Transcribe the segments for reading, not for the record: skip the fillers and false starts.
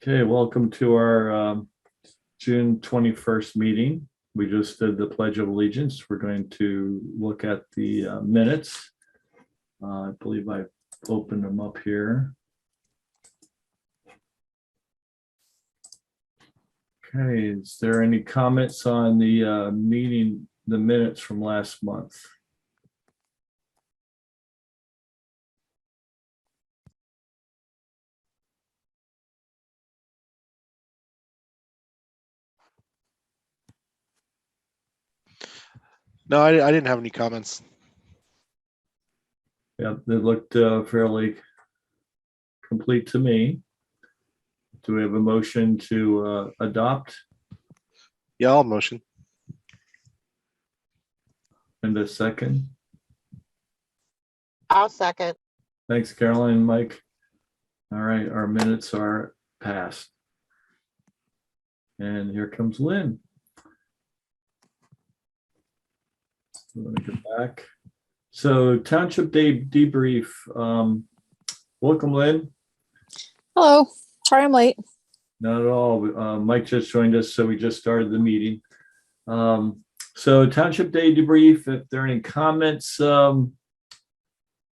Okay, welcome to our June 21st meeting. We just did the Pledge of Allegiance. We're going to look at the minutes. I believe I opened them up here. Okay, is there any comments on the meeting, the minutes from last month? No, I didn't have any comments. Yeah, they looked fairly complete to me. Do we have a motion to adopt Yeah, I'll motion. and a second? I'll second. Thanks, Caroline and Mike. All right, our minutes are passed. And here comes Lynn. Let me get back. So Township Day debrief. Welcome, Lynn. Hello, sorry I'm late. Not at all. Mike just joined us, so we just started the meeting. So Township Day debrief, if there are any comments, Andy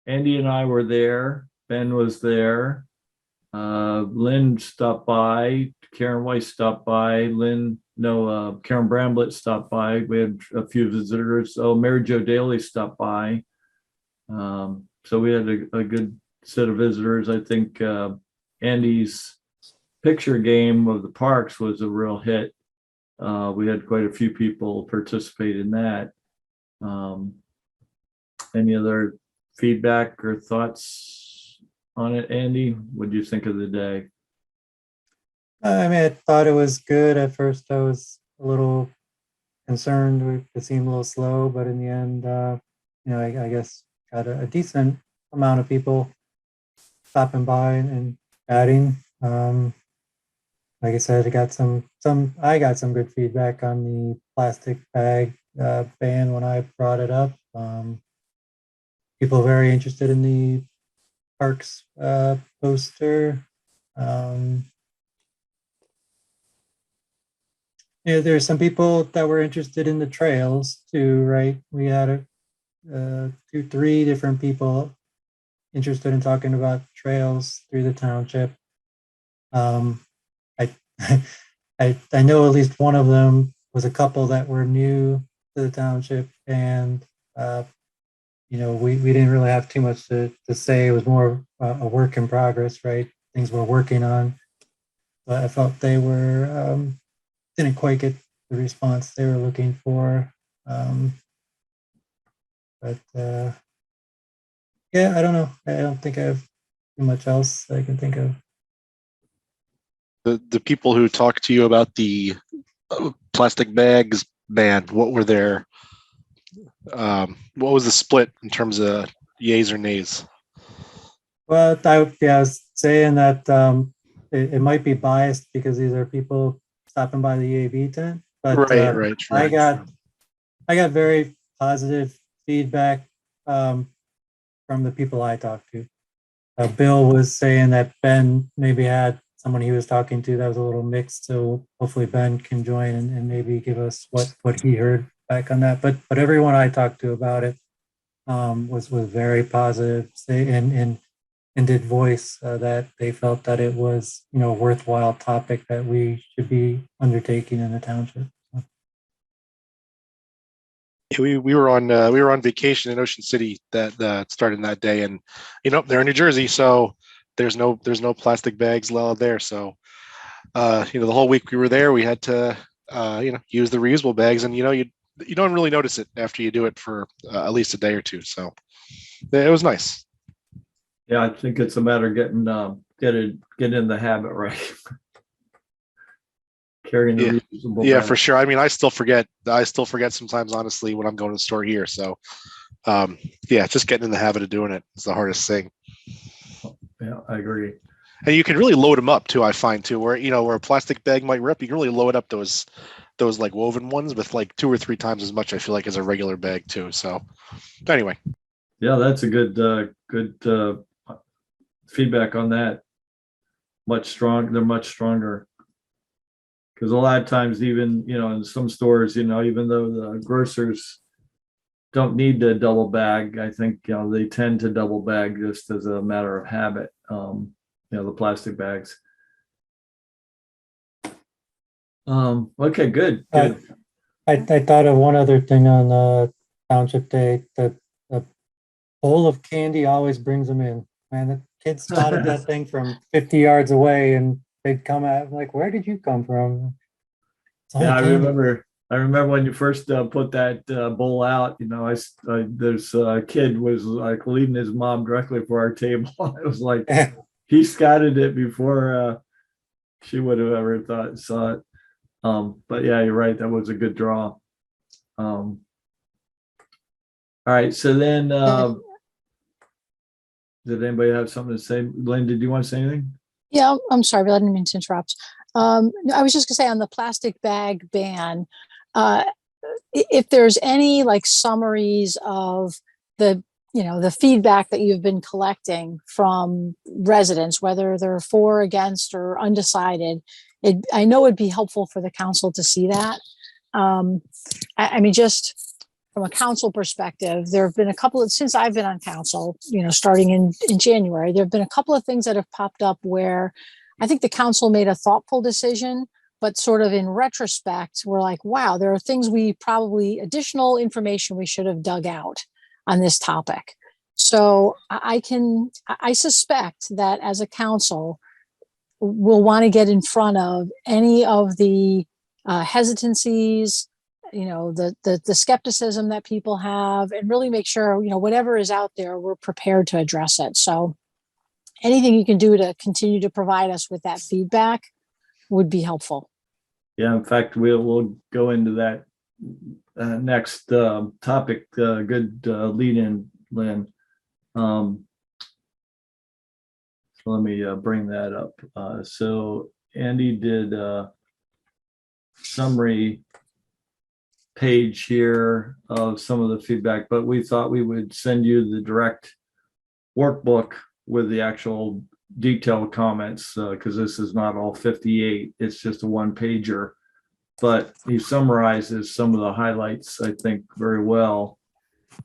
and I were there. Ben was there. Lynn stopped by. Karen Weiss stopped by. Karen Bramblett stopped by. We had a few visitors. Oh, Mary Jo Daly stopped by. So we had a good set of visitors. I think Andy's picture game of the parks was a real hit. We had quite a few people participate in that. Any other feedback or thoughts on it, Andy? What do you think of the day? I mean, I thought it was good. At first, I was a little concerned. It seemed a little slow, but in the end, I guess got a decent amount of people stopping by and chatting. Like I said, I got some good feedback on the plastic bag ban when I brought it up. People very interested in the parks poster. There's some people that were interested in the trails too, right? We had three different people interested in talking about trails through the township. I know at least one of them was a couple that were new to the township, and we didn't really have too much to say. It was more a work in progress, right? Things we're working on, but I felt they were didn't quite get the response they were looking for. Yeah, I don't know. I don't think I have too much else I can think of. The people who talked to you about the plastic bags ban, what were their what was the split in terms of yays or nays? Well, I was saying that it might be biased because these are people stopping by the AV tent, but Right. I got very positive feedback from the people I talked to. Bill was saying that Ben maybe had someone he was talking to that was a little mixed, so hopefully Ben can join and maybe give us what he heard back on that. But everyone I talked to about it was very positive, and did voice that they felt that it was a worthwhile topic that we should be undertaking in the township. Yeah, we were on vacation in Ocean City that started that day, and they're in New Jersey, so there's no plastic bags allowed there. So the whole week we were there, we had to use the reusable bags, and you don't really notice it after you do it for at least a day or two. So it was nice. Yeah, I think it's a matter of getting in the habit, right? Carrying the reusable Yeah, bag. for sure. I mean, I still forget sometimes, honestly, when I'm going to the store here. So just getting in the habit of doing it is the hardest thing. Yeah, I agree. And you can really load them up too, I find too, where a plastic bag might rip, you can really load up those like woven ones with like 2 or 3 times as much, I feel like, as a regular bag too. So anyway. Yeah, that's a good feedback on that. much strong. They're much stronger. Because a lot of times, even, you know, in some stores, you know, even though the grocers don't need to double bag, I think, you know, they tend to double bag just as a matter of habit. You know, the plastic bags. Okay, good. Good. I thought of one other thing on Township Day, that a bowl of candy always brings them in. Man, the kids spotted that thing from 50 yards away and they'd come out like, where did you come from? It's all Yeah, I candy. remember. I remember when you first put that bowl out. You know, there's a kid was like leading his mom directly for our table. It was like he scouted it before she would have ever saw it. But yeah, you're right. That was a good draw. All right. So then, did anybody have something to say? Lynn, did you want to say anything? Yeah, I'm sorry, but I didn't mean to interrupt. No, I was just gonna say on the plastic bag ban, if there's any like summaries of the, you know, the feedback that you've been collecting from residents, whether they're for, against, or undecided, I know it'd be helpful for the council to see that. I mean, just from a council perspective, there have been a couple of, since I've been on council, you know, starting in January, there have been a couple of things that have popped up where I think the council made a thoughtful decision, but sort of in retrospect, we're like, wow, there are things additional information we should have dug out on this topic. So I suspect that as a council, we'll want to get in front of any of the hesitancies, you know, the skepticism that people have, and really make sure, you know, whatever is out there, we're prepared to address it. So anything you can do to continue to provide us with that feedback would be helpful. Yeah, in fact, we'll go into that next topic. Good lead in, Lynn. So let me bring that up. So Andy did a summary page here of some of the feedback, but we thought we would send you the direct workbook with the actual detailed comments, because this is not all 58. It's just a one pager, but he summarizes some of the highlights, I think, very well.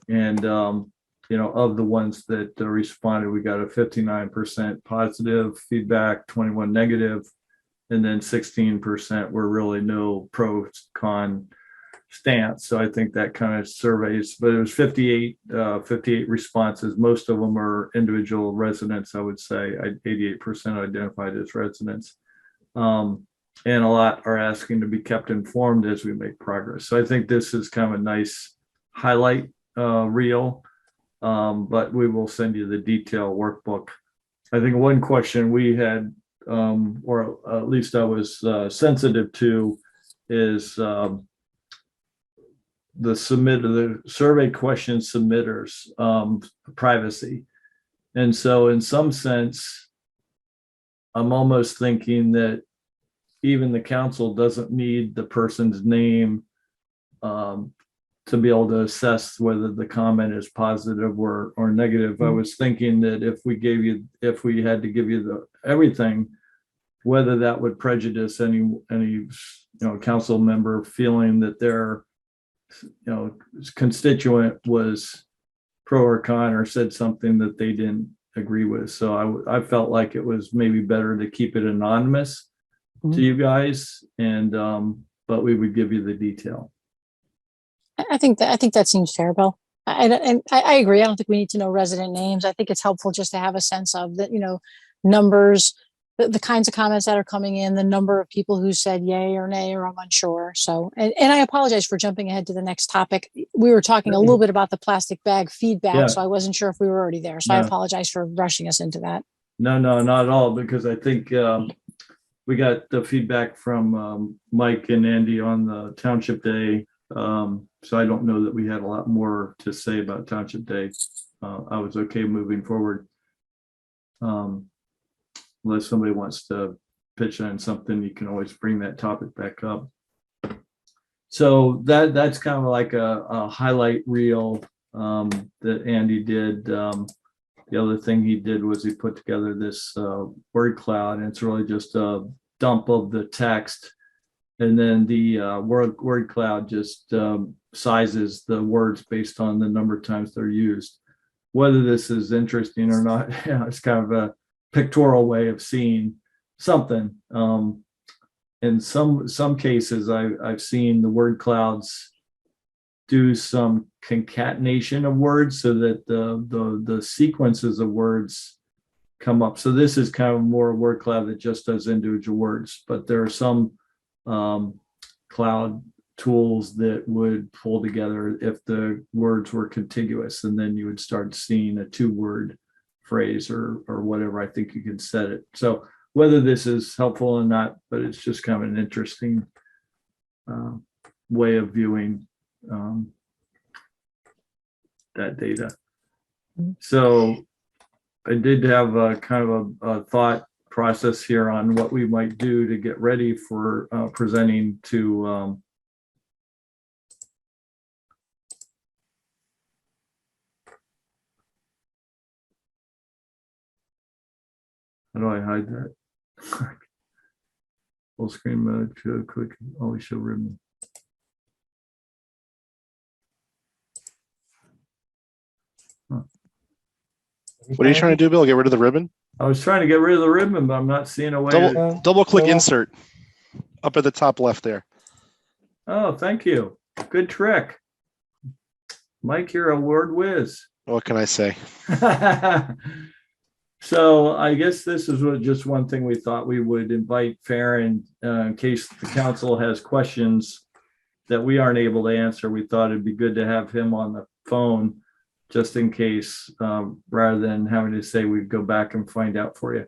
And, you know, of the ones that responded, we got a 59% positive feedback, 21 negative, and then 16% were really no pro con stance. So I think that kind of surveys, but it was 58 responses. Most of them are individual residents, I would say. 88% identified as residents. And a lot are asking to be kept informed as we make progress. So I think this is kind of a nice highlight reel, but we will send you the detailed workbook. I think one question we had, or at least I was sensitive to, is the survey question submitters, privacy. And so in some sense, I'm almost thinking that even the council doesn't need the person's name to be able to assess whether the comment is positive or negative. I was thinking that if we had to give you everything, whether that would prejudice any you know, council member feeling that their, you know, constituent was pro or con or said something that they didn't agree with. So I felt like it was maybe better to keep it anonymous to you guys, and but we would give you the detail. I think that seems fair, Bill. I agree. I don't think we need to know resident names. I think it's helpful just to have a sense of that, you know, numbers, the kinds of comments that are coming in, the number of people who said yay or nay or I'm unsure. So, and I apologize for jumping ahead to the next topic. We were talking a little bit about the plastic bag feedback, Yeah. so I wasn't sure if we were already there. So No. I apologize for rushing us into that. No, not at all, because I think we got the feedback from Mike and Andy on the Township Day. So I don't know that we had a lot more to say about Township Day. I was okay moving forward. Unless somebody wants to pitch on something, you can always bring that topic back up. So that's kind of like a highlight reel that Andy did. The the other thing he did was he put together this word cloud, and it's really just a dump of the text. And then the word cloud just sizes the words based on the number of times they're used. Whether this is interesting or not, it's kind of a pictorial way of seeing something. In some cases, I've seen the word clouds do some concatenation of words so that the sequences of words come up. So this is kind of more a word cloud that just does individual words, but there are some cloud tools that would pull together if the words were contiguous, and then you would start seeing a 2-word phrase or whatever. I think you can set it. So whether this is helpful or not, but it's just kind of an interesting way of viewing that data. So I did have a kind of a thought process here on what we might do to get ready for presenting to how do I hide that? Full screen mode, show quick, always show ribbon. What are you trying to do, Bill? Get rid of the ribbon? I was trying to get rid of the ribbon, but I'm not seeing a way. Double click Well- insert up at the top left there. Oh, thank you. Good trick. Mike, you're a word whiz. What can I say? So I guess this is just one thing we thought we would invite Farron in case the council has questions that we aren't able to answer. We thought it'd be good to have him on the phone just in case, rather than having to say we'd go back and find out for you.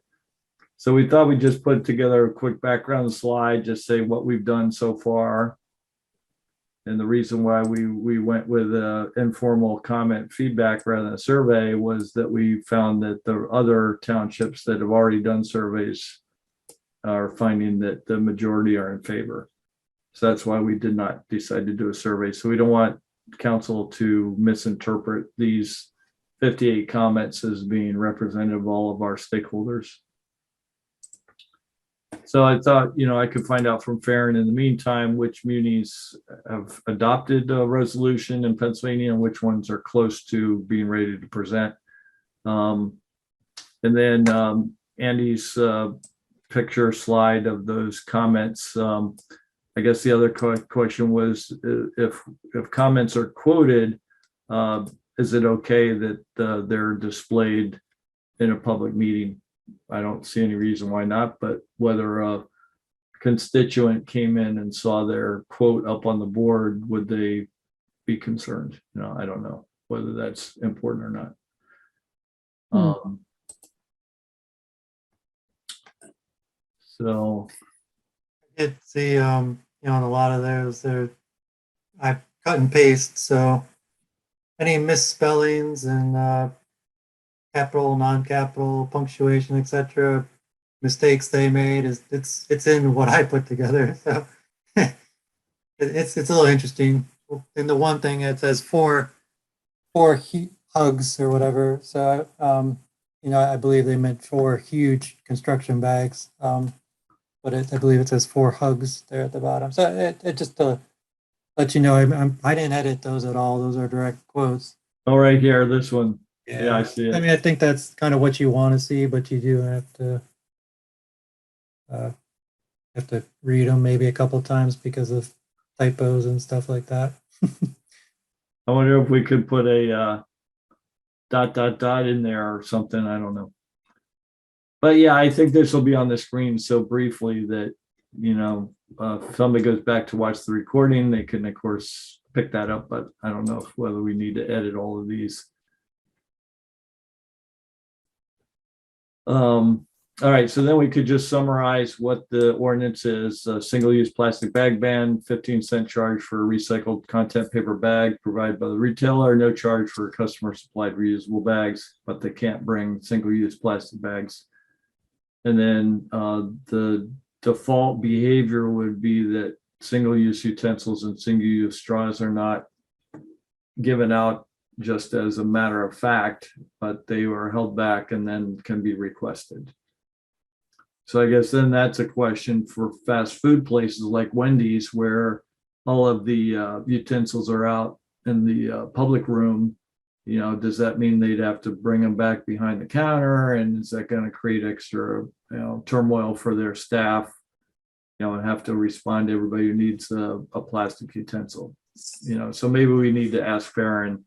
So we thought we'd just put together a quick background slide, just say what we've done so far. And the reason why we went with informal comment feedback rather than a survey was that we found that the other townships that have already done surveys are finding that the majority are in favor. So that's why we did not decide to do a survey. So we don't want council to misinterpret these 58 comments as being representative of all of our stakeholders. So I thought, I could find out from Farron in the meantime, which munis have adopted a resolution in Pennsylvania and which ones are close to being ready to present. And then Andy's picture slide of those comments. I guess the other question was if comments are quoted, is it okay that they're displayed in a public meeting? I don't see any reason why not, but whether a constituent came in and saw their quote up on the board, would they be concerned? I don't know whether that's important or not. So It's the, on a lot of those, I cut and paste, so any misspellings and capital, non-capital, punctuation, etc., mistakes they made it's in what I put together. So it's a little interesting. In the one thing it says four hugs or whatever. So I believe they meant 4 huge construction bags. But I believe it says 4 hugs there at the bottom. So it just to let you know, I didn't edit those at all. Those are direct quotes. oh, right here, this one. Yeah, I see it. I mean, I think that's kind of what you want to see, but you do have to read them maybe a couple times because of typos and stuff like that. I wonder if we could put a dot in there or something. I don't know. But yeah, I think this will be on the screen so briefly that, if somebody goes back to watch the recording, they can, of course, pick that up. But I don't know whether we need to edit all of these. All right, so then we could just summarize what the ordinance is. Single-use plastic bag ban, 15-cent charge for a recycled content paper bag provided by the retailer, no charge for customer supplied reusable bags, but they can't bring single-use plastic bags. And then the default behavior would be that single-use utensils and single-use straws are not given out just as a matter of fact, but they were held back and then can be requested. So I guess then that's a question for fast food places like Wendy's, where all of the utensils are out in the public room. You know, does that mean they'd have to bring them back behind the counter? And is that going to create extra, turmoil for their staff? And have to respond to everybody who needs a plastic utensil. So maybe we need to ask Farron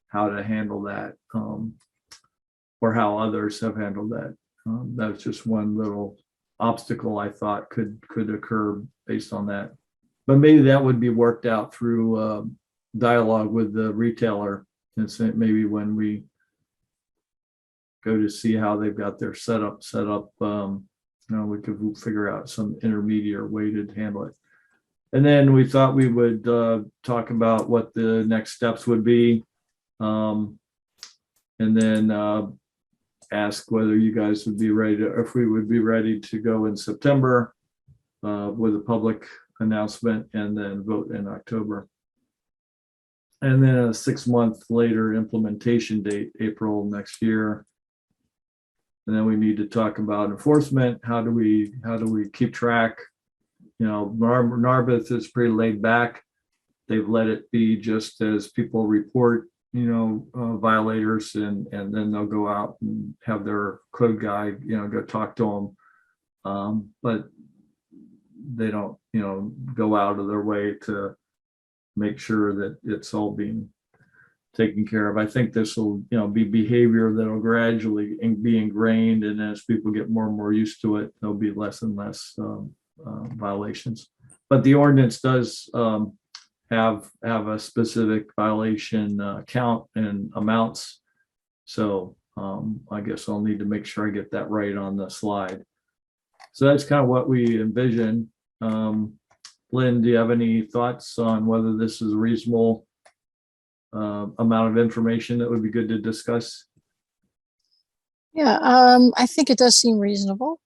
how to handle that, or how others have handled that. That's just one little obstacle I thought could occur based on that. But maybe that would be worked out through dialogue with the retailer. And so maybe when we go to see how they've got their setup, we could figure out some intermediate way to handle it. And then we thought we would talk about what the next steps would be. And then ask whether you guys would be ready to, if we would be ready to go in September with a public announcement and then vote in October. And then a 6-month later implementation date, April next year. And then we need to talk about enforcement. How do we keep track? Narberth is pretty laid back. They've let it be just as people report, violators, and then they'll go out and have their code guy, go talk to them. But they don't, go out of their way to make sure that it's all being taken care of. I think this will, be behavior that'll gradually be ingrained, and as people get more and more used to it, there'll be less and less violations. But the ordinance does have a specific violation count and amounts. So I guess I'll need to make sure I get that right on the slide. So that's kind of what we envision. Lynn, do you have any thoughts on whether this is a reasonable amount of information that would be good to discuss? Yeah, I think it does seem reasonable.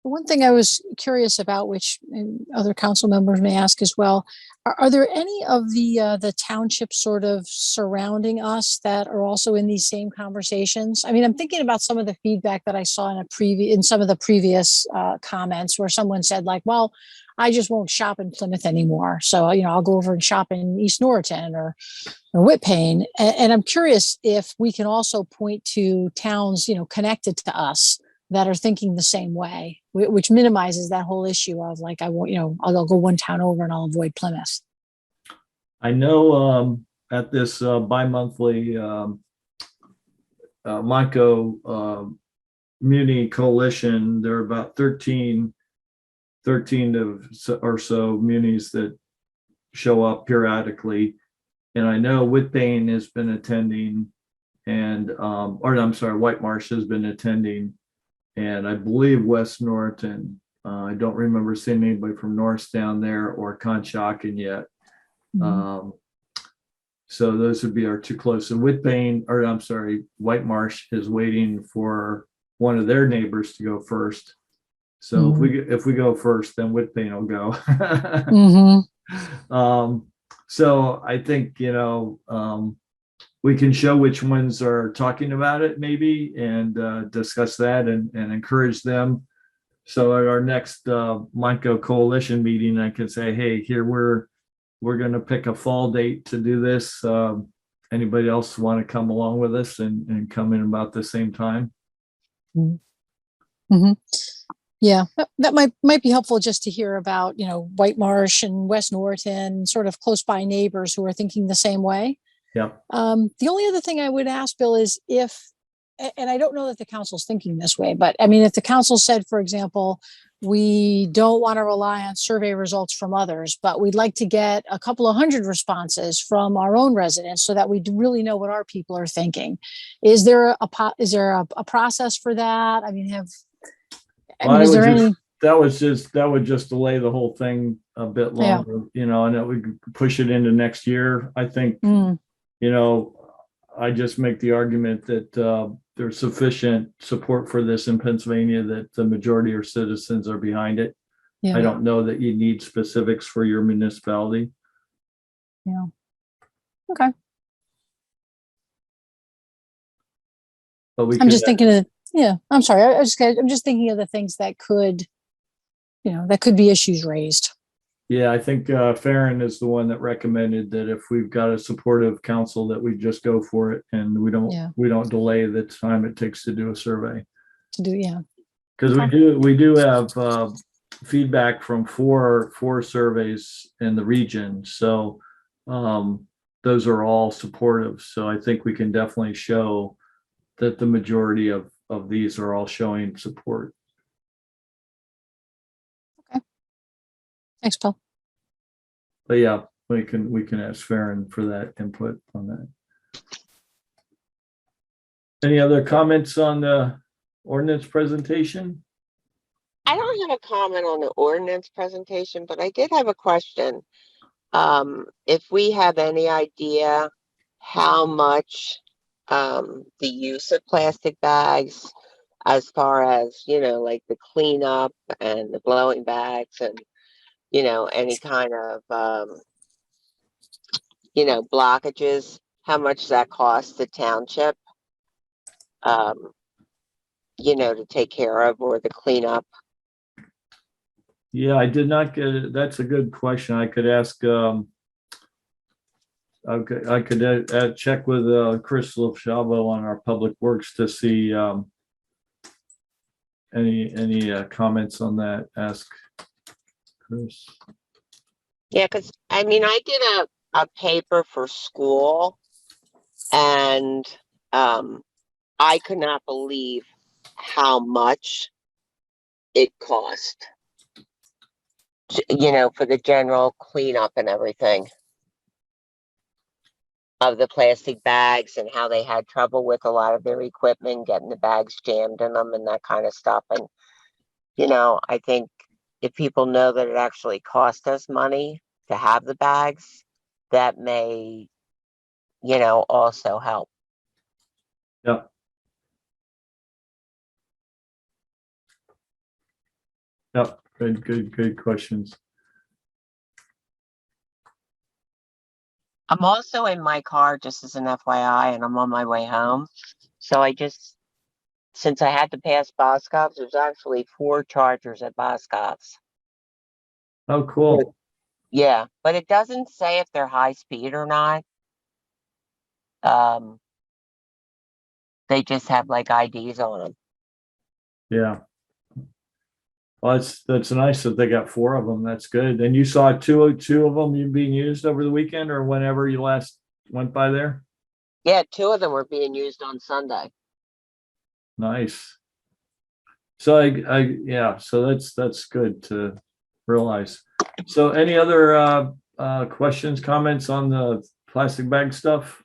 One thing I was curious about, which other council members may ask as well, are there any of the townships sort of surrounding us that are also in these same conversations? I mean, I'm thinking about some of the feedback that I saw in some of the previous comments, where someone said like, well, I just won't shop in Plymouth anymore. So, I'll go over and shop in East Norriton or Whitpain. And I'm curious if we can also point to towns, connected to us that are thinking the same way, which minimizes that whole issue of like, I won't, I'll go one town over and I'll avoid Plymouth. I know at this bi-monthly Monco Muni Coalition, there are about 13 or so munis that show up periodically. And I know Whitpain has been attending, and White Marsh has been attending. And I believe West Norriton, I don't remember seeing anybody from Norristown there or Conshohocken yet. Mm-hmm. So those would be our two close. And White Marsh is waiting for one of their neighbors to go first. So if we go first, then Whitpain will go. Mm-hmm. So I think, we can show which ones are talking about it maybe, and discuss that and encourage them. So at our next Monco Coalition meeting, I can say, hey, here we're going to pick a fall date to do this. Anybody else want to come along with us and come in about the same time? Mm-hmm. Yeah, that might be helpful just to hear about, White Marsh and West Norriton, sort of close by neighbors who are thinking the same way. Yeah. The only other thing I would ask, Bill, is and I don't know that the council's thinking this way, but I mean, if the council said, for example, we don't want to rely on survey results from others, but we'd like to get a couple of hundred responses from our own residents so that we really know what our people are thinking. Is there a process for that? I mean, that would just delay the whole thing a bit longer, and it would push it into next year. I think, I just make the argument that there's sufficient support for this in Pennsylvania that the majority of citizens are behind it. Yeah. I don't know that you need specifics for your municipality. Yeah. Okay. But we I'm could, just thinking of, yeah, I'm sorry. I'm just thinking of the things that could, that could be issues raised. yeah, I think Farron is the one that recommended that if we've got a supportive council, that we just go for it and Yeah. we don't delay the time it takes to do a survey. To do, yeah. Because Okay. we do have feedback from four surveys in the region. So those are all supportive. So I think we can definitely show that the majority of these are all showing support. Thanks, Paul. But yeah, we can ask Farron for that input on that. Any other comments on the ordinance presentation? I don't have a comment on the ordinance presentation, but I did have a question. If we have any idea how much the use of plastic bags, as far as, like the cleanup and the blowing bags and, any kind of, blockages, how much that costs the township, to take care of, or the cleanup. Yeah, I did not get it. That's a good question. I could ask, I could check with Chris Lofshavo on our public works to see any comments on that. Ask Chris. Yeah, because I mean, I did a paper for school, and I could not believe how much it cost, for the general cleanup and everything of the plastic bags, and how they had trouble with a lot of their equipment, getting the bags jammed in them and that kind of stuff. And, I think if people know that it actually cost us money to have the bags, that may, also help. Yep. Yep. Good questions. I'm also in my car, just as an FYI, and I'm on my way home. So since I had to pass Boscov's, there's actually 4 chargers at Boscov's. Oh, cool. Yeah, but it doesn't say if they're high speed or not. They just have like IDs on them. Yeah. Well, that's nice that they got 4 of them. That's good. And you saw two of them being used over the weekend or whenever you last went by there? Yeah, 2 of them were being used on Sunday. Nice. So yeah, so that's good to realize. So any other questions, comments on the plastic bag stuff?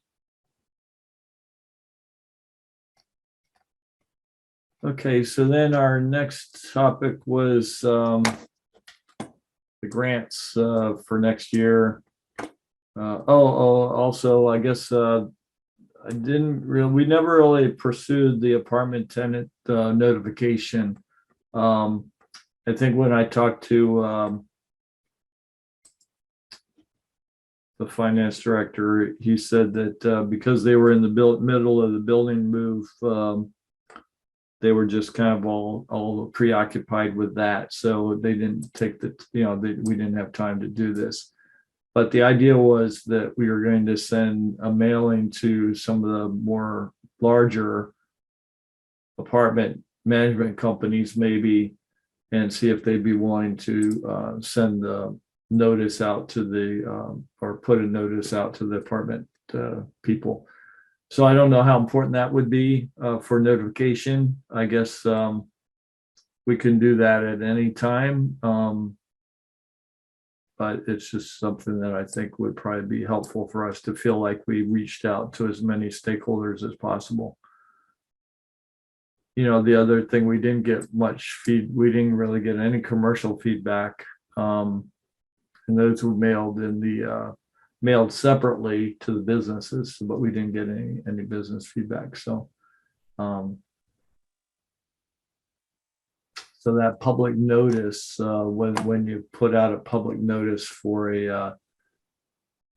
Okay, so then our next topic was the grants for next year. Also, I guess we never really pursued the apartment tenant notification. I think when I talked to the finance director, he said that because they were in the middle of the building move, they were just kind of all preoccupied with that. So they didn't take we didn't have time to do this. But the idea was that we were going to send a mailing to some of the more larger apartment management companies maybe, and see if they'd be willing to send the notice out to or put a notice out to the apartment people. So I don't know how important that would be for notification. I guess we can do that at any time. But it's just something that I think would probably be helpful for us to feel like we reached out to as many stakeholders as possible. The other thing, we didn't get much we didn't really get any commercial feedback. And those were mailed separately to the businesses, but we didn't get any business feedback. So so that public notice, when you put out a public notice for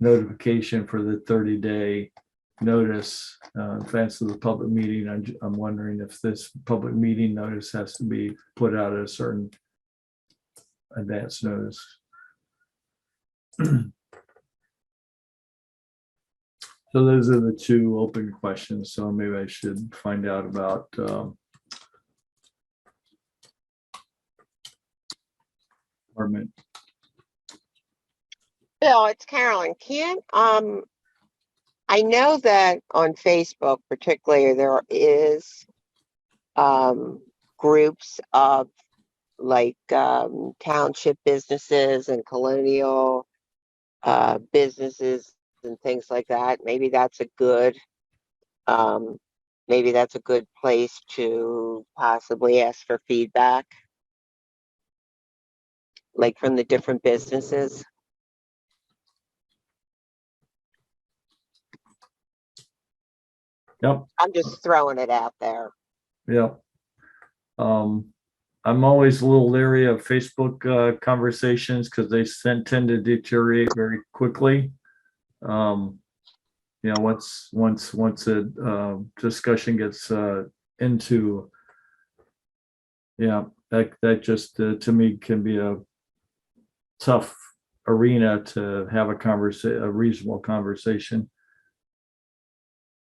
notification for the 30-day notice advance of the public meeting. I'm wondering if this public meeting notice has to be put out at a certain advance notice. So those are the two open questions. So maybe I should find out about department. Bill, it's Carolyn. I know that on Facebook particularly, there is groups of like township businesses and colonial businesses and things like that. Maybe that's a good place to possibly ask for feedback, like from the different businesses. Yep. I'm just throwing it out there. Yep. I'm always a little leery of Facebook conversations because they tend to deteriorate very quickly. You know, once a discussion gets into, yeah, that just to me can be a tough arena to have a reasonable conversation.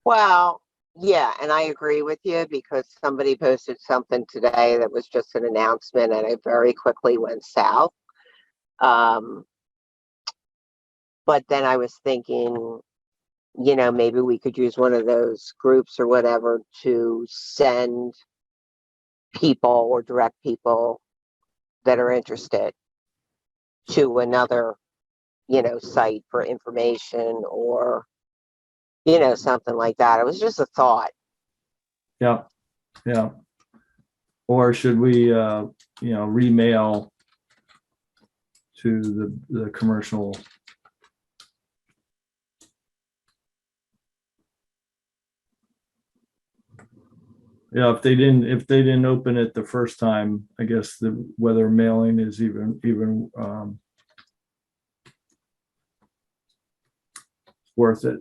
Well, yeah, and I agree with you because somebody posted something today that was just an announcement and it very quickly went south. But then I was thinking, you know, maybe we could use one of those groups or whatever to send people or direct people that are interested to another, you know, site for information or, you know, something like that. It was just a thought. Yeah, yeah. Or should we, you know, remail to the commercial? Yeah, if they didn't open it the first time, I guess whether mailing is even worth it.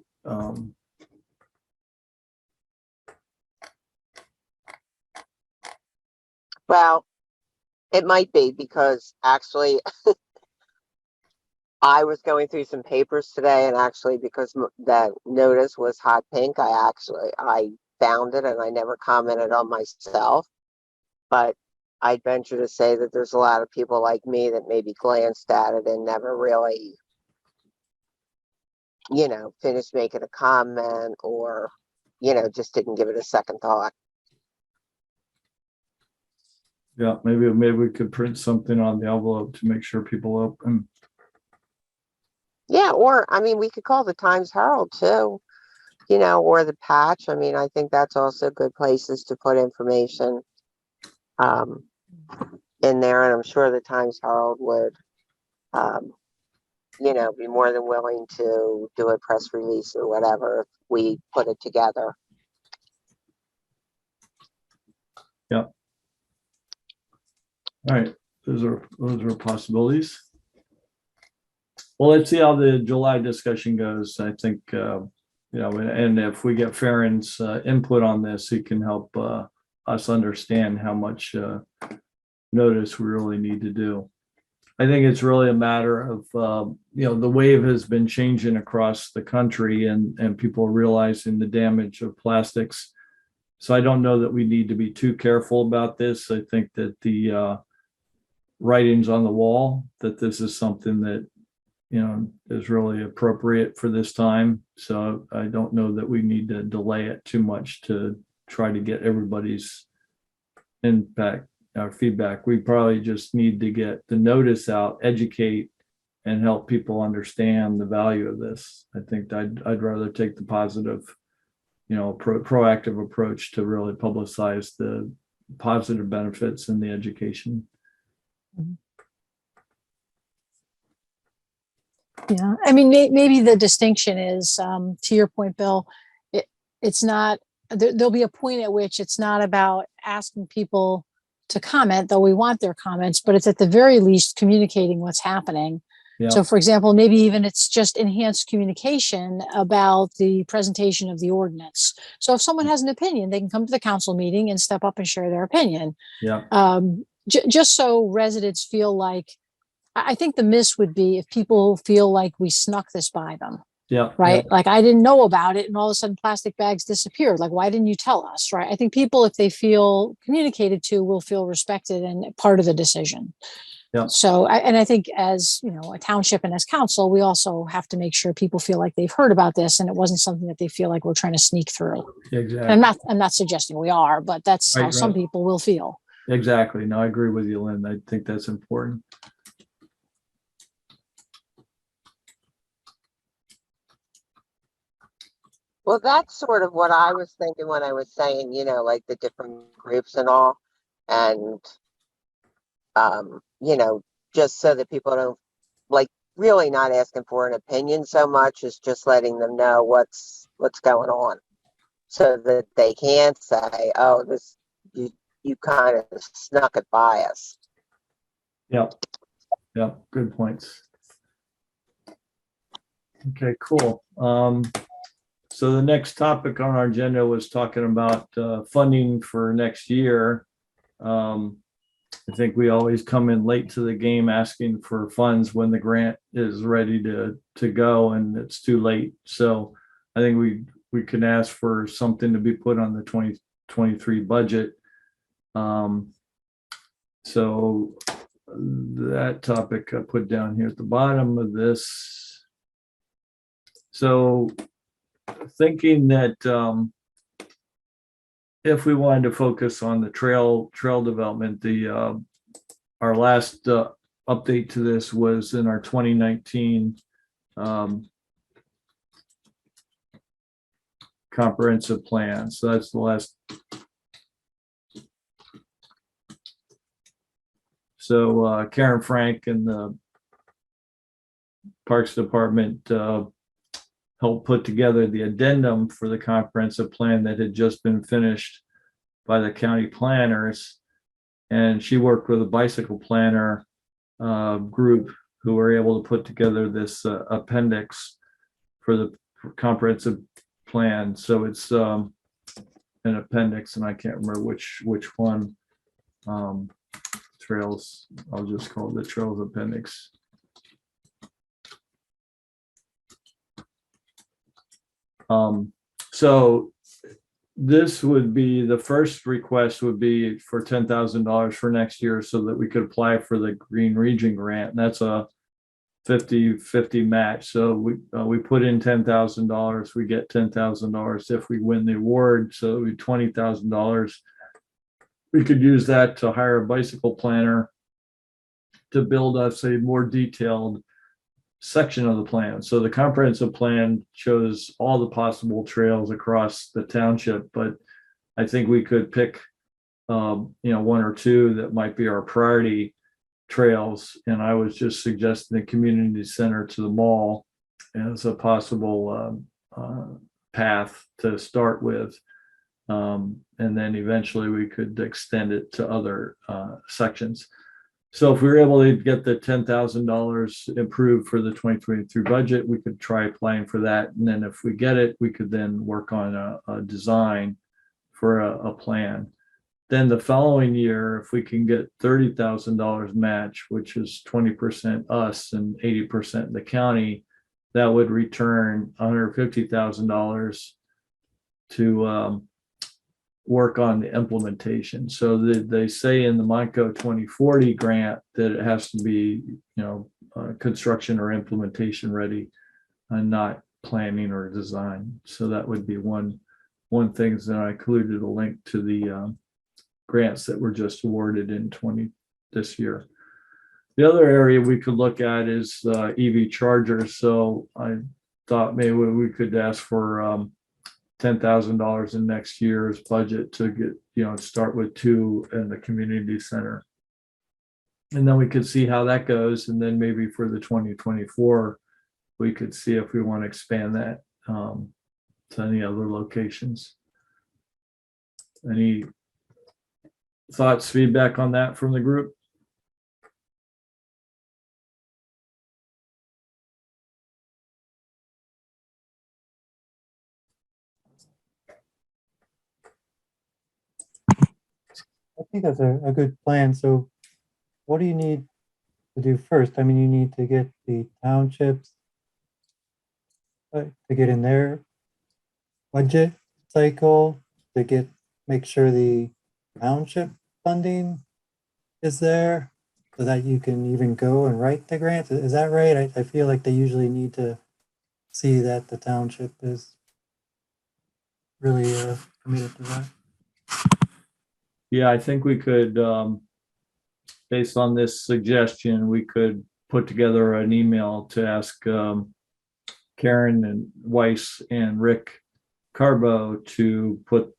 Well, it might be because actually I was going through some papers today and actually because that notice was hot pink, I found it and I never commented on myself. But I'd venture to say that there's a lot of people like me that maybe glanced at it and never really, you know, finished making a comment or, you know, just didn't give it a second thought. Yeah, maybe we could print something on the envelope to make sure people open. Yeah, or I mean, we could call the Times Herald too, you know, or the Patch. I mean, I think that's also good places to put information in there, and I'm sure the Times Herald would, you know, be more than willing to do a press release or whatever if we put it together. Yeah. All right, those are possibilities. Well, let's see how the July discussion goes. I think, you know, and if we get Farron's input on this, he can help us understand how much notice we really need to do. I think it's really a matter of, you know, the wave has been changing across the country and people realizing the damage of plastics. So I don't know that we need to be too careful about this. I think that the writings on the wall, that this is something that, you know, is really appropriate for this time. So I don't know that we need to delay it too much to try to get everybody's impact or feedback. We probably just need to get the notice out, educate, and help people understand the value of this. I think I'd rather take the positive, you know, proactive approach to really publicize the positive benefits in the education. Yeah, I mean, maybe the distinction is, to your point, Bill, it's not, there'll be a point at which it's not about asking people to comment, though we want their comments, but it's at the very least communicating what's happening Yeah. So for example, maybe even it's just enhanced communication about the presentation of the ordinance. So if someone has an opinion, they can come to the council meeting and step up and share their opinion. Yeah. Just so residents feel like, I think the miss would be if people feel like we snuck this by them, Yeah. right? Like I didn't know about it and all of a sudden plastic bags disappeared. Like, why didn't you tell us, right? I think people, if they feel communicated to, will feel respected and part of the decision. Yeah. So, and I think as, you know, a township and as council, we also have to make sure people feel like they've heard about this and it wasn't something that they feel like we're trying to sneak through. Exactly. And I'm not suggesting we are, but that's how Right, some right. people will feel. Exactly. No, I agree with you, Lynn. I think that's important. Well, that's sort of what I was thinking when I was saying, you know, like the different groups and all. And, you know, just so that people don't like really not asking for an opinion so much as just letting them know what's going on. So that they can't say, oh, this you kind of snuck it by us. Yeah. Yeah. Good points. Okay, cool. So the next topic on our agenda was talking about funding for next year. I think we always come in late to the game asking for funds when the grant is ready to go and it's too late. So I think we can ask for something to be put on the 2023 budget. So that topic I put down here at the bottom of this. So thinking that if we wanted to focus on the trail development, our last update to this was in our 2019 comprehensive plan. So that's the last. So Karen Frank and the Parks Department helped put together the addendum for the comprehensive plan that had just been finished by the county planners. And she worked with a bicycle planner group who were able to put together this appendix for the comprehensive plan. So it's an appendix, and I can't remember which one. Trails, I'll just call it the Trails Appendix. So this would be, the first request would be for $10,000 for next year so that we could apply for the Green Region grant. And that's a 50-50 match. So we put in $10,000, we get $10,000 if we win the award. So it would be $20,000. We could use that to hire a bicycle planner to build us a more detailed section of the plan. So the comprehensive plan shows all the possible trails across the township, but I think we could pick, one or two that might be our priority trails. And I was just suggesting the community center to the mall as a possible path to start with. And then eventually we could extend it to other sections. So if we were able to get the $10,000 improved for the 2023 budget, we could try applying for that. And then if we get it, we could then work on a design for a plan. Then the following year, if we can get $30,000 match, which is 20% us and 80% the county, that would return $150,000 to work on the implementation. So they say in the MICO 2040 grant that it has to be, construction or implementation ready and not planning or design. So that would be one thing that I included a link to the grants that were just awarded in this year. The other area we could look at is EV chargers. So I thought maybe we could ask for $10,000 in next year's budget to get, start with 2 in the community center. And then we could see how that goes. And then maybe for the 2024, we could see if we want to expand that to any other locations. Any thoughts, feedback on that from the group? I think that's a good plan. So what do you need to do first? I mean, you need to get the townships to get in their budget cycle, to make sure the township funding is there so that you can even go and write the grants. Is that right? I feel like they usually need to see that the township is really committed to that. Yeah, I think we could, based on this suggestion, we could put together an email to ask Karen and Weiss and Rick Carbo to put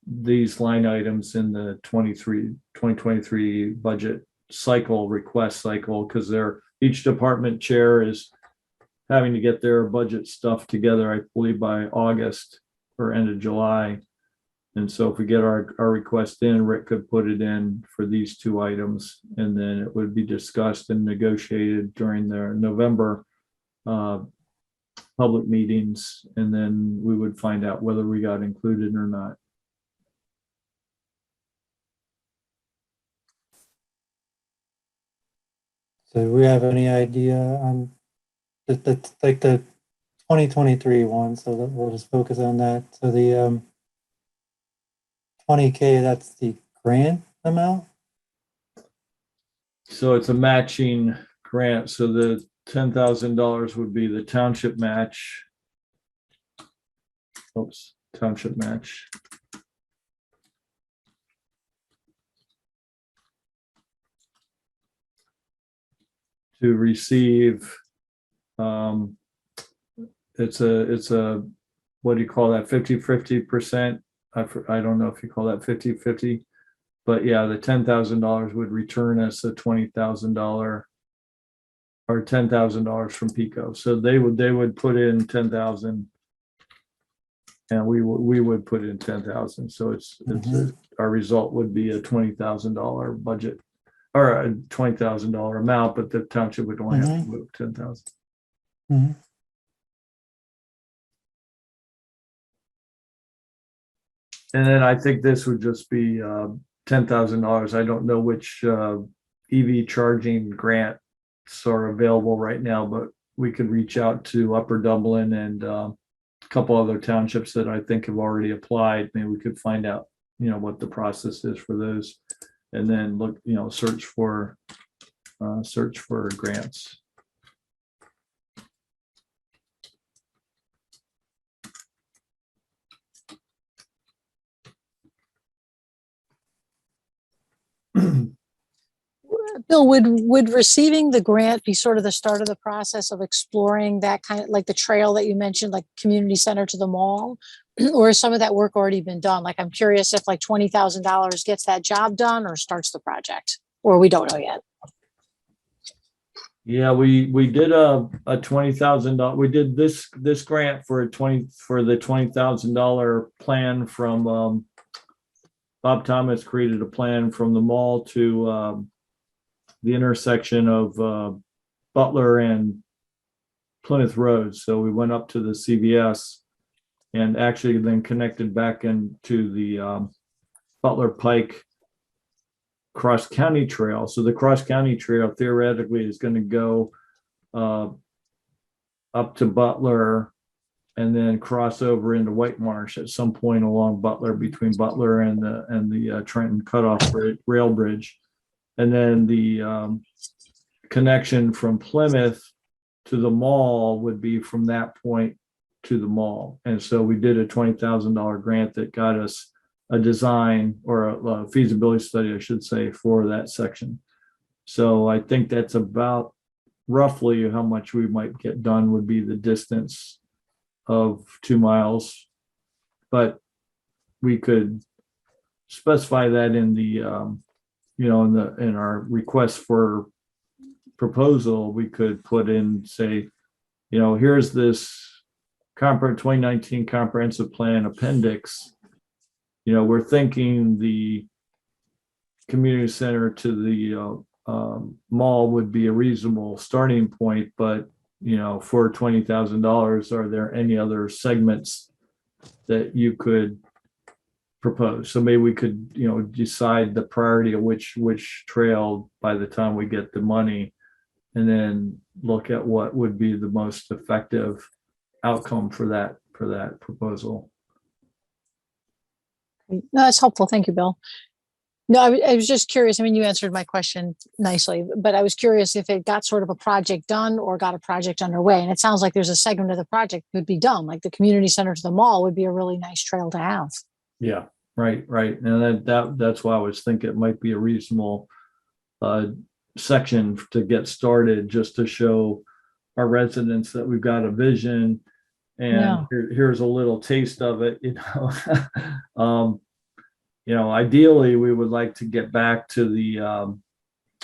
these line items in the 2023 budget cycle, request cycle, because each department chair is having to get their budget stuff together, I believe, by August or end of July. And so if we get our request in, Rick could put it in for these two items, and then it would be discussed and negotiated during their November public meetings, and then we would find out whether we got included or not. So do we have any idea on like the 2023 one? So we'll just focus on that. So the 20K, that's the grant amount? So it's a matching grant. So the $10,000 would be the township match. Oops, township match. To receive, it's a, what do you call that? 50-50%. I don't know if you call that 50-50, but yeah, the $10,000 would return us a $20,000 or $10,000 from PICO. So they would put in 10,000 and we would put in 10,000. So our result would be a $20,000 budget or a $20,000 amount, but the township would only have to move 10,000. Mhm. And then I think this would just be $10,000. I don't know which EV charging grants are available right now, but we could reach out to Upper Dublin and a couple other townships that I think have already applied. Maybe we could find out, what the process is for those, and then look, search for grants. Bill, would receiving the grant be sort of the start of the process of exploring that kind of like the trail that you mentioned, like community center to the mall? Or has some of that work already been done? Like, I'm curious if like $20,000 gets that job done or starts the project, or we don't know yet. Yeah, we did a $20,000. We did this grant for the $20,000 plan from Bob Thomas created a plan from the mall to the intersection of Butler and Plymouth Road. So we went up to the CVS and actually then connected back into the Butler Pike Cross County Trail. So the Cross County Trail theoretically is going to go up to Butler and then cross over into White Marsh at some point along Butler, between Butler and the Trenton Cutoff Rail Bridge. And then the connection from Plymouth to the mall would be from that point to the mall. And so we did a $20,000 grant that got us a design or a feasibility study, I should say, for that section. So I think that's about roughly how much we might get done would be the distance of 2 miles. But we could specify that in the, in our request for proposal, we could put in, say, here's this 2019 comprehensive plan appendix. We're thinking the community center to the mall would be a reasonable starting point, but for $20,000, are there any other segments that you could proposed. So maybe we could, decide the priority of which trail by the time we get the money, and then look at what would be the most effective outcome for that proposal. No, that's helpful. Thank you, Bill. No, I was just curious. I mean, you answered my question nicely, but I was curious if it got sort of a project done or got a project underway. And it sounds like there's a segment of the project could be done, like the community center to the mall would be a really nice trail to have. Yeah, right. And that's why I was thinking it might be a reasonable section to get started, just to show our residents that we've got a vision. And Yeah. here's a little taste of it, ideally we would like to get back to the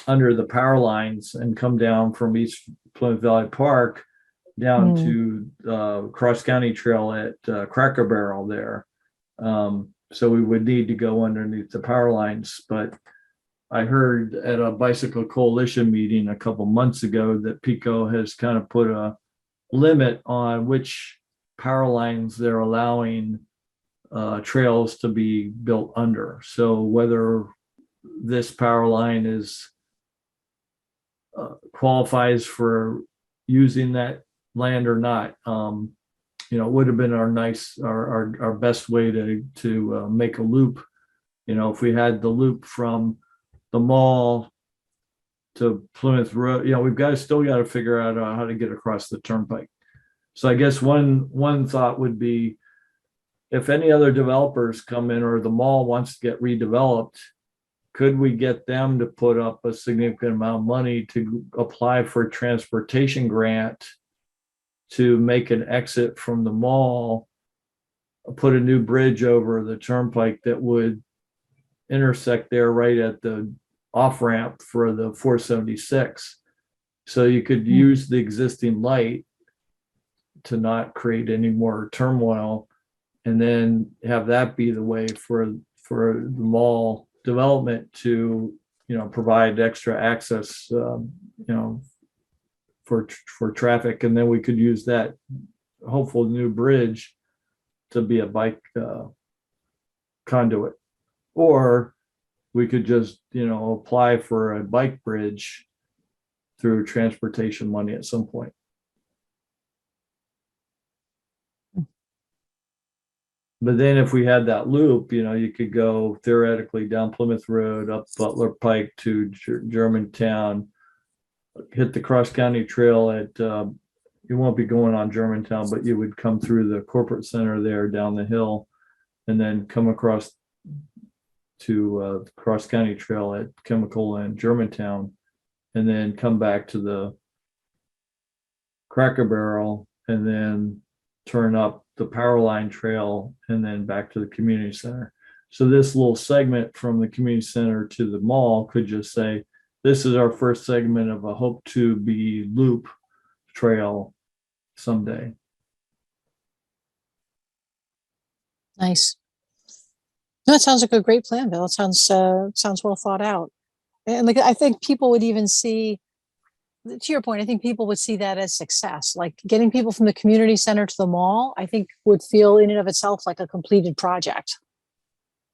under the power lines and come down from East Plymouth Valley Park down to Cross County Trail at Cracker Barrel there. So we would need to go underneath the power lines, but I heard at a Bicycle Coalition meeting a couple months ago that PECO has kind of put a limit on which power lines they're allowing trails to be built under. So whether this power line is qualifies for using that land or not, it would have been our best way to make a loop. If we had the loop from the mall to Plymouth Road, we've still got to figure out how to get across the turnpike. So I guess one thought would be, if any other developers come in or the mall wants to get redeveloped, could we get them to put up a significant amount of money to apply for a transportation grant to make an exit from the mall, put a new bridge over the turnpike that would intersect there right at the off ramp for the 476. So you could use the existing light to not create any more turmoil, and then have that be the way for the mall development to, provide extra access, for traffic. And then we could use that hopeful new bridge to be a bike conduit. Or we could just, apply for a bike bridge through transportation money at some point. But then if we had that loop, you could go theoretically down Plymouth Road, up Butler Pike to Germantown, hit the Cross County Trail at, you won't be going on Germantown, but you would come through the corporate center there down the hill, and then come across to Cross County Trail at Chemical and Germantown, and then come back to the Cracker Barrel, and then turn up the power line trail, and then back to the community center. So this little segment from the community center to the mall could just say, this is our first segment of a hope to be loop trail someday. Nice. No, it sounds like a great plan, Bill. It sounds well thought out. And I think people would even see, to your point, I think people would see that as success. Like getting people from the community center to the mall, I think would feel in and of itself like a completed project.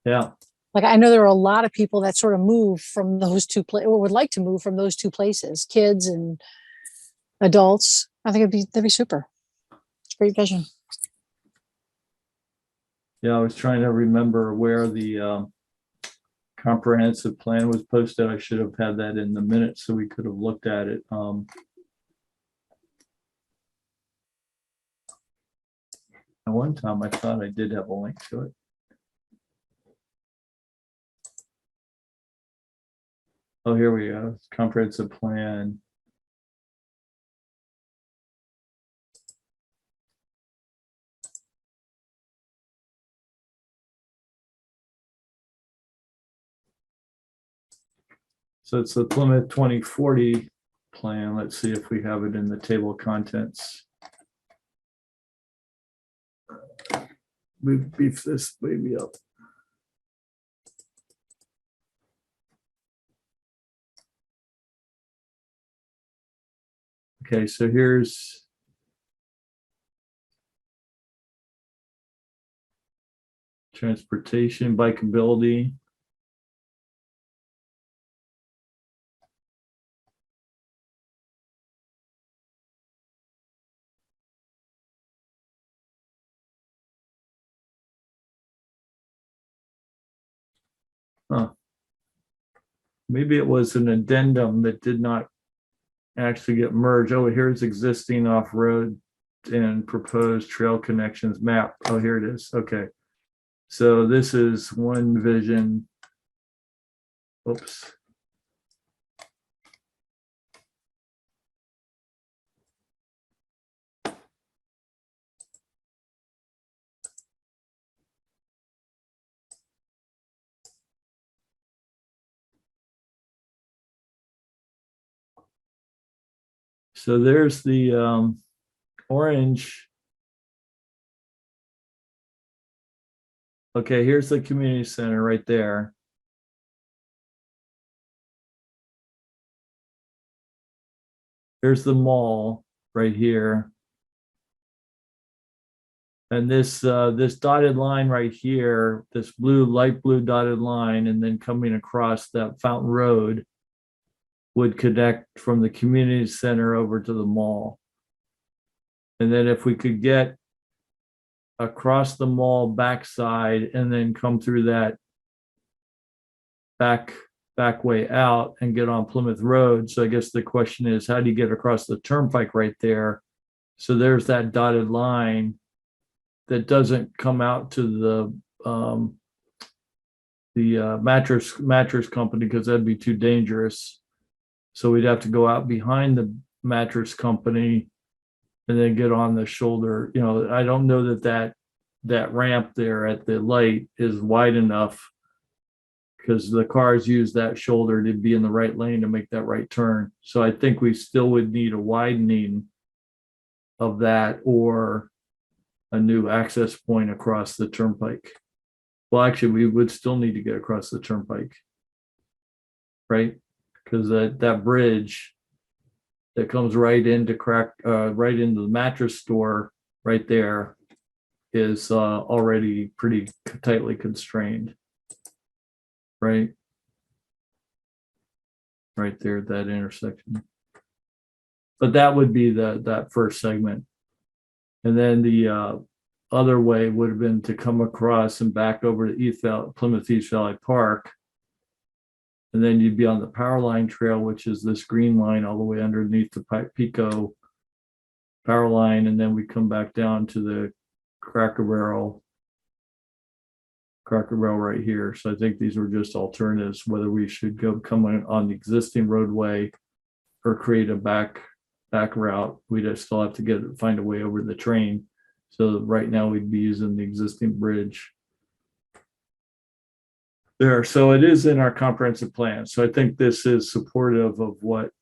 Yeah. Like I know there are a lot of people that sort of move from those two places, or would like to move from those two places, kids and adults. I think that'd be super. It's a great vision. Yeah, I was trying to remember where the comprehensive plan was posted. I should have had that in the minutes so we could have looked at it. At one time I thought I did have a link to it. Oh, here we go. Comprehensive plan. So it's the Plymouth 2040 plan. Let's see if we have it in the table of contents. We've beefed this baby up. Okay, so here's transportation, bikeability. Huh. Maybe it was an addendum that did not actually get merged. Oh, here's existing off-road and proposed trail connections map. Oh, here it is. Okay. So this is one vision. Oops. So there's the orange. Okay, here's the community center right there. Here's the mall right here. And this this dotted line right here, this blue, light blue dotted line, and then coming across that Fountain Road would connect from the community center over to the mall. And then if we could get across the mall backside and then come through that back way out and get on Plymouth Road. So I guess the question is, how do you get across the turnpike right there? So there's that dotted line that doesn't come out to the mattress company, because that'd be too dangerous. So we'd have to go out behind the mattress company and then get on the shoulder. You know, I don't know that ramp there at the light is wide enough, because the cars use that shoulder to be in the right lane to make that right turn. So I think we still would need a widening of that, or a new access point across the turnpike. Well, actually, we would still need to get across the turnpike, right? Because that bridge that comes right into right into the mattress store right there is already pretty tightly constrained, right? Right there at that intersection. But that would be that first segment. And then the other way would have been to come across and back over to Plymouth East Valley Park. And then you'd be on the power line trail, which is this green line all the way underneath the Pico power line. And then we come back down to the Cracker Barrel right here. So I think these were just alternatives, whether we should come on the existing roadway or create a back route. We'd still have to find a way over the train. So right now we'd be using the existing bridge there. So it is in our comprehensive plan. So I think this is supportive of what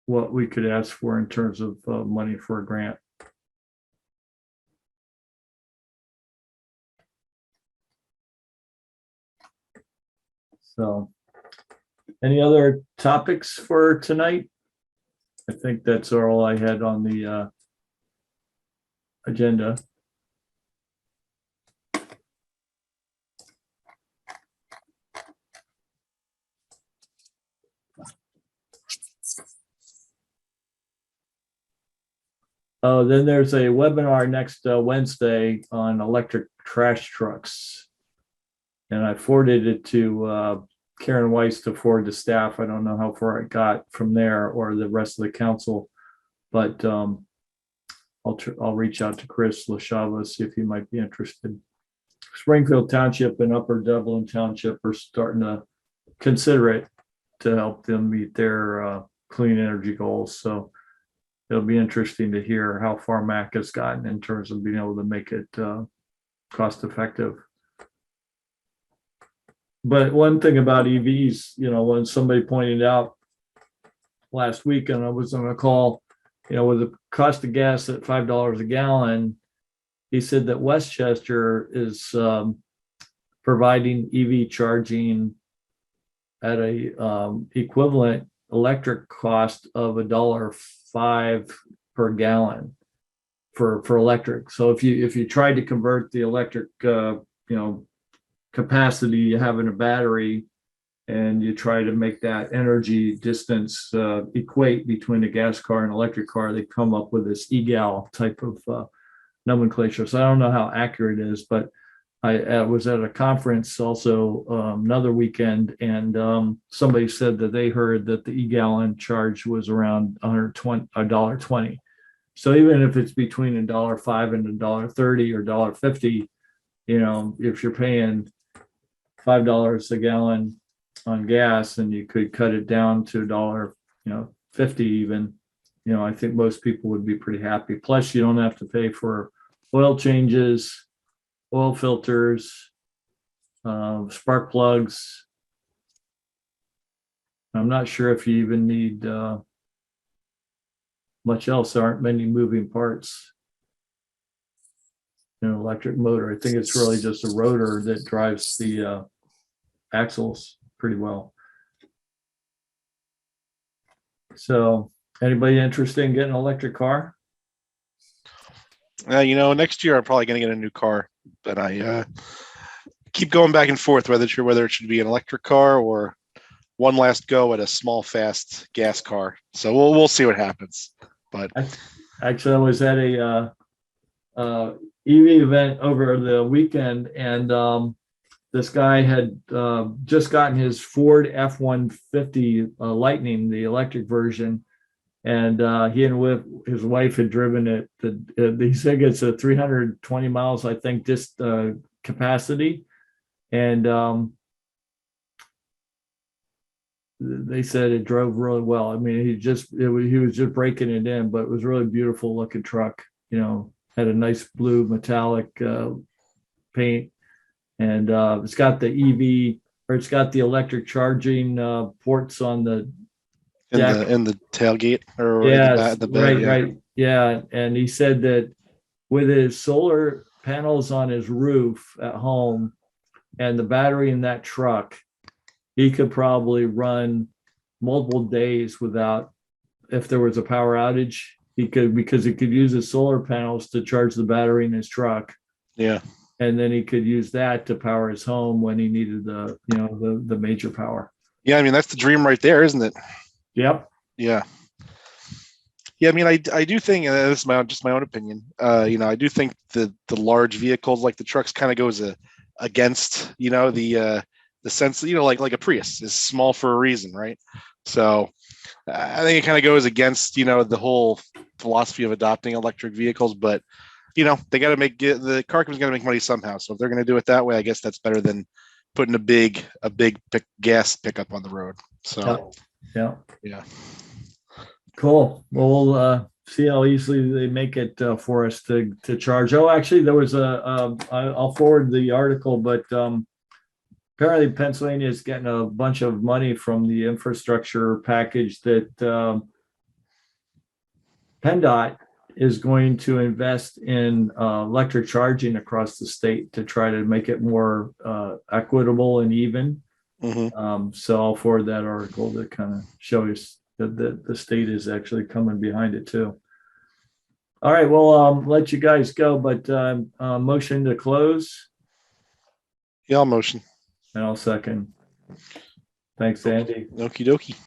we could ask for in terms of money for a grant. So any other topics for tonight? I think that's all I had on the agenda. Oh, then there's a webinar next Wednesday on electric trash trucks. And I forwarded it to Karen Weiss to forward to staff. I don't know how far it got from there or the rest of the council, but I'll reach out to Chris LaChava, see if he might be interested. Springfield Township and Upper Dublin Township are starting to consider it to help them meet their clean energy goals. So it'll be interesting to hear how far MAC has gotten in terms of being able to make it cost effective. But one thing about EVs, you know, when somebody pointed out last week, and I was on a call, you know, with the cost of gas at $5 a gallon, he said that Westchester is providing EV charging at a equivalent electric cost of $1.05 per gallon for electric. So if you tried to convert the electric, you know, capacity you have in a battery, and you try to make that energy distance equate between a gas car and electric car, they come up with this EGAL type of nomenclature. So I don't know how accurate it is, but I was at a conference also another weekend, and somebody said that they heard that the e-gallon charge was around $120. So even if it's between $1.05 and $1.30 or $1.50, if you're paying $5 a gallon on gas, and you could cut it down to $1.50 even, I think most people would be pretty happy. Plus, you don't have to pay for oil changes, oil filters, spark plugs. I'm not sure if you even need much else. There aren't many moving parts in an electric motor. I think it's really just a rotor that drives the axles pretty well. So anybody interested in getting an electric car? Next year I'm probably going to get a new car, but I keep going back and forth whether it should be an electric car or one last go at a small, fast gas car. So we'll see what happens. But Actually, I was at a EV event over the weekend, and this guy had just gotten his Ford F-150 Lightning, the electric version. And he and his wife had driven it. He said it's a 320 miles, I think, just capacity. And they said it drove really well. I mean, he was just breaking it in, but it was a really beautiful looking truck. Had a nice blue metallic paint, and it's got the EV, or it's got the electric charging ports on the in the tailgate or yes, the bed, right. Yeah. And he said that with his solar panels on his roof at home and the battery in that truck, he could probably run multiple days without, if there was a power outage, because he could use his solar panels to charge the battery in his truck. Yeah. And then he could use that to power his home when he needed the major power. Yeah. I mean, that's the dream right there, isn't it? Yep. Yeah. Yeah. I mean, I do think, and this is just my own opinion. I do think the large vehicles like the trucks kind of goes against, the sense, like a Prius is small for a reason, right? So I think it kind of goes against, the whole philosophy of adopting electric vehicles, but they got to the car company's got to make money somehow. So if they're going to do it that way, I guess that's better than putting a big gas pickup on the road. So Yeah. yeah. Cool. Well, we'll see how easily they make it for us to charge. Oh, actually, there was I'll forward the article, but apparently Pennsylvania is getting a bunch of money from the infrastructure package that PennDOT is going to invest in electric charging across the state to try to make it more equitable and even. Mm-hmm. So I'll forward that article to kind of show you that the state is actually coming behind it too. All right, well, let you guys go, but motion to close. Yeah, I'll motion. And I'll second. Thanks, Andy. Okie dokie.